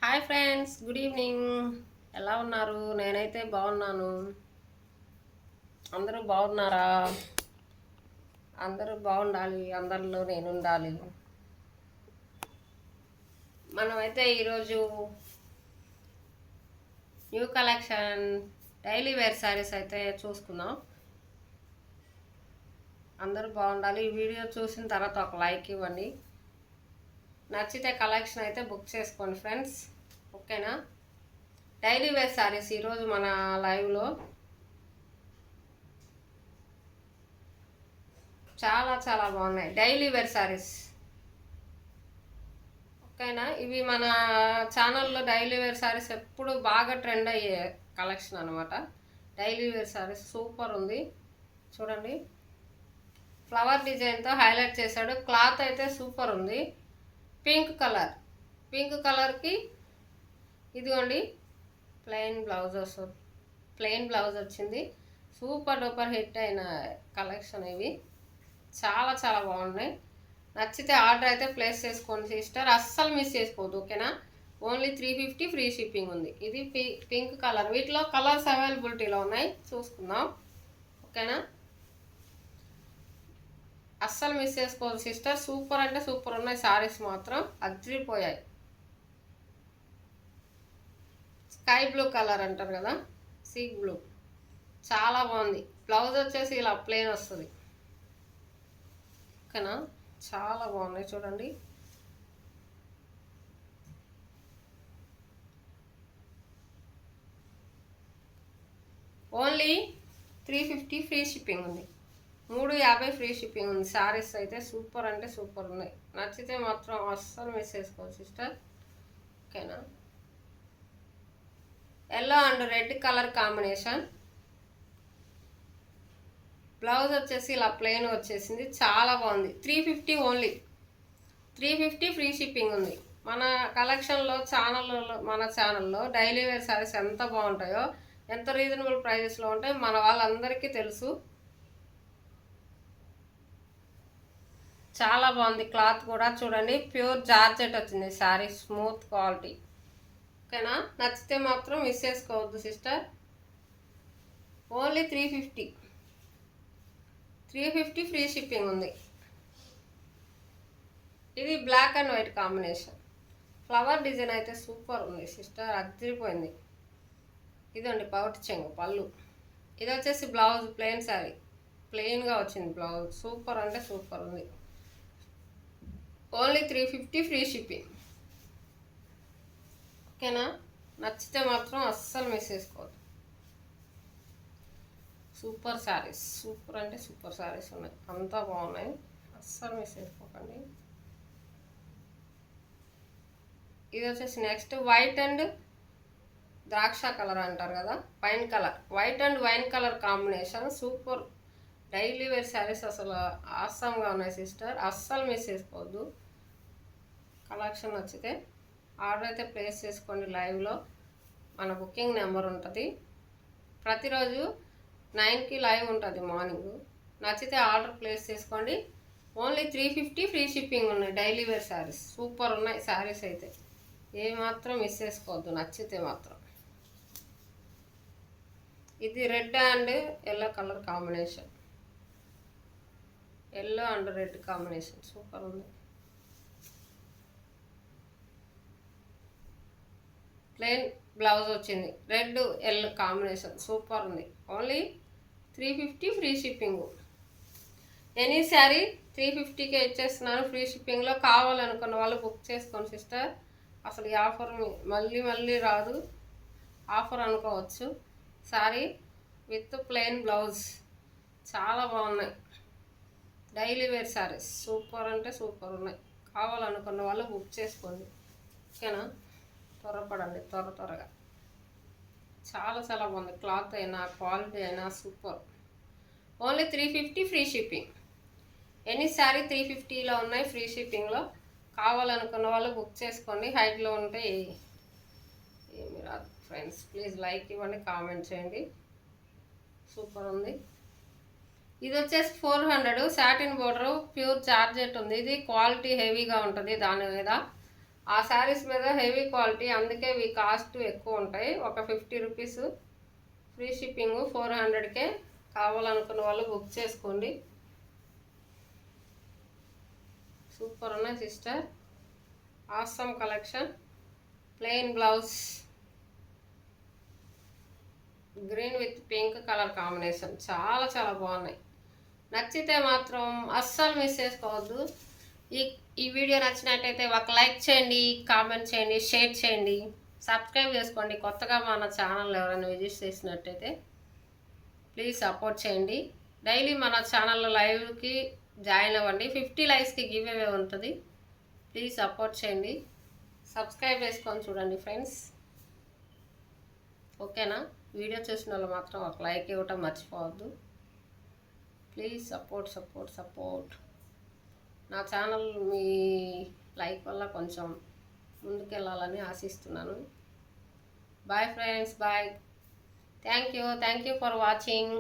Hi friends, good evening. ఎలా ఉన్నారు? నేనైతే బాగున్నాను. అందరూ బాగున్నారా? అందరూ బాగుండాలి, అందరిలో నేను ఉండాలి. మనమైతే ఈరోజు new collection daily wear saris అయితే చూసుకుందాం. అందరూ బాగుండాలి. ఈ వీడియో చూసిన తర్వాత ఒక లైక్ ఇవ్వండి. నచ్చితే కలెక్షన్ అయితే బుక్ చేసుకోండి ఫ్రెండ్స్, ఓకేనా? డైలీ వేర్ శారీస్ ఈరోజు మన లైవ్లో చాలా చాలా బాగున్నాయి. డైలీ వేర్ శారీస్, ఓకేనా? ఇవి మన ఛానల్లో డైలీ వేర్ శారీస్ ఎప్పుడు బాగా ట్రెండ్ అయ్యే కలెక్షన్ అనమాట. డైలీ వేర్ శారీస్ సూపర్ ఉంది చూడండి. ఫ్లవర్ డిజైన్తో హైలైట్ చేశాడు. క్లాత్ అయితే సూపర్ ఉంది. పింక్ కలర్కి ఇదిగోండి ప్లెయిన్ బ్లౌజ్ వచ్చింది. సూపర్ డూపర్ హిట్ అయిన కలెక్షన్ ఇవి. చాలా చాలా బాగున్నాయి. నచ్చితే ఆర్డర్ అయితే ప్లేస్ చేసుకోండి సిస్టర్, అస్సలు మిస్ చేసుకోవద్దు, ఓకేనా? ఓన్లీ 350 ఫ్రీ షిప్పింగ్ ఉంది. ఇది పింక్ కలర్. వీటిలో కలర్స్ అవైలబిలిటీలో ఉన్నాయి, చూసుకుందాం, ఓకేనా? అస్సలు మిస్ చేసుకోవద్దు సిస్టర్. సూపర్ అంటే సూపర్ ఉన్నాయి సారీస్, మాత్రం అదిరిపోయాయి. స్కై బ్లూ కలర్ అంటారు కదా, సీ బ్లూ, చాలా బాగుంది. బ్లౌజ్ వచ్చేసి ఇలా ప్లెయిన్ వస్తుంది, ఓకేనా? చాలా బాగున్నాయి చూడండి. ఓన్లీ 350 ఫ్రీ షిప్పింగ్ ఉంది. 350 ఫ్రీ షిప్పింగ్ ఉంది. శారీస్ అయితే సూపర్ అంటే సూపర్ ఉన్నాయి. నచ్చితే మాత్రం అస్సలు మిస్ చేసుకోవచ్చు సిస్టర్, ఓకేనా? Yellow and red colour combination. Blouse వచ్చేసి ఇలా ప్లెయిన్ వచ్చేసింది, చాలా బాగుంది. 350 ఓన్లీ. 350 ఫ్రీ షిప్పింగ్ ఉంది. మన కలెక్షన్లో మన ఛానల్లో డైలీ వేర్ శారీస్ ఎంత బాగుంటాయో, ఎంత రీజనబుల్ ప్రైజెస్లో ఉంటాయో మన వాళ్ళందరికీ తెలుసు. చాలా బాగుంది. క్లాత్ కూడా చూడండి, ప్యూర్ జార్జెట్ వచ్చింది శారీ, స్మూత్ క్వాలిటీ, ఓకేనా? నచ్చితే మాత్రం మిస్ చేసుకోవద్దు సిస్టర్. ఓన్లీ 350 ఫ్రీ షిప్పింగ్ ఉంది. ఇది black and white combination. Flower design అయితే సూపర్ ఉంది సిస్టర్, అదిరిపోయింది. ఇదండి పౌట్ చెంగు పళ్ళు. ఇది వచ్చేసి బ్లౌజ్ ప్లెయిన్ శారీ, ప్లెయిన్గా వచ్చింది బ్లౌజ్. సూపర్ అంటే సూపర్ ఉంది. ఓన్లీ 350 ఫ్రీ షిప్పింగ్, ఓకేనా? నచ్చితే మాత్రం అస్సలు మిస్ చేసుకోవద్దు. సూపర్ శారీస్, సూపర్ అంటే సూపర్ శారీస్ ఉన్నాయి, అంతా బాగున్నాయి, అస్సలు మిస్ చేసుకోకండి. ఇది వచ్చేసి నెక్స్ట్ వైట్ అండ్ ద్రాక్ష కలర్ అంటారు కదా, wine colour. White and wine colour combination super. Daily wear saris అసలు ఆసమ్గా ఉన్నాయి సిస్టర్, అస్సలు మిస్ చేసుకోవద్దు. కలెక్షన్ నచ్చితే ఆర్డర్ అయితే ప్లేస్ చేసుకోండి. లైవ్లో మన బుకింగ్ నెంబర్ ఉంటుంది. ప్రతిరోజు 9కి లైవ్ ఉంటుంది మార్నింగ్. నచ్చితే ఆర్డర్ ప్లేస్ చేసుకోండి. ఓన్లీ 350 ఫ్రీ షిప్పింగ్ ఉన్నాయి. డైలీ వేర్ శారీస్ సూపర్ ఉన్నాయి. శారీస్ అయితే ఏమాత్రం మిస్ చేసుకోవద్దు, నచ్చితే మాత్రం. ఇది red and yellow colour combination. Yellow and red combination super ఉంది. ప్లెయిన్ బ్లౌజ్ వచ్చింది, రెడ్ ఎల్లో కాంబినేషన్ సూపర్ ఉంది. Only 350 free shipping. Any sari 350కే ఇచ్చేస్తున్నాను ఫ్రీ షిప్పింగ్లో. కావాలనుకున్న వాళ్ళు బుక్ చేసుకోండి సిస్టర్. అసలు ఈ ఆఫర్ మళ్ళీ రాదు, ఆఫర్ అనుకోవచ్చు. శారీ విత్ ప్లెయిన్ బ్లౌజ్, చాలా బాగున్నాయి. డైలీ వేర్ శారీస్ సూపర్ అంటే సూపర్ ఉన్నాయి. కావాలనుకున్న వాళ్ళు బుక్ చేసుకోండి, ఓకేనా? త్వరపడండి, త్వరగా. చాలా చాలా బాగుంది. క్లాత్ అయినా క్వాలిటీ అయినా super. Only 350 free shipping. Any sari 350లో ఉన్నాయి ఫ్రీ షిప్పింగ్లో. కావాలనుకున్న వాళ్ళు బుక్ చేసుకోండి. హైట్లో ఉంటే ఏమి రాదు ఫ్రెండ్స్. ప్లీజ్ లైక్ ఇవ్వండి, కామెంట్ చేయండి. సూపర్ ఉంది. ఇది వచ్చేసి 400 సాటిన్ బోర్డర్, ప్యూర్ జార్జెట్ ఉంది. ఇది క్వాలిటీ హెవీగా ఉంటుంది దాని మీద. ఆ శారీస్ మీద హెవీ క్వాలిటీ, అందుకే ఇవి కాస్ట్ ఎక్కువ ఉంటాయి. ఒక 50 రూపీస్ ఫ్రీ షిప్పింగ్, 400కే. కావాలనుకున్న వాళ్ళు బుక్ చేసుకోండి. సూపర్ ఉన్నాయి sister, awesome collection. Plain blouse, green with pink colour combination, చాలా చాలా బాగున్నాయి. నచ్చితే మాత్రం అస్సలు మిస్ చేసుకోవద్దు. ఈ వీడియో నచ్చినట్టయితే ఒక లైక్ చేయండి, కామెంట్ చేయండి, షేర్ చేయండి, సబ్స్క్రైబ్ చేసుకోండి. కొత్తగా మన ఛానల్ ఎవరైనా విజిట్ చేసినట్టయితే ప్లీజ్ సపోర్ట్ చేయండి. డైలీ మన ఛానల్లో లైవ్కి జాయిన్ అవ్వండి. 50 లైక్స్కి గివ్ అవే ఉంటుంది. ప్లీజ్ సపోర్ట్ చేయండి, సబ్స్క్రైబ్ చేసుకొని చూడండి ఫ్రెండ్స్. ఓకేనా? వీడియో చూసిన వాళ్ళు మాత్రం ఒక లైక్ ఇవ్వటం మర్చిపోవద్దు. Please support. నా ఛానల్ మీ లైక్ వల్ల కొంచెం ముందుకెళ్ళాలని ఆశిస్తున్నాను. Bye friends, bye. Thank you for watching.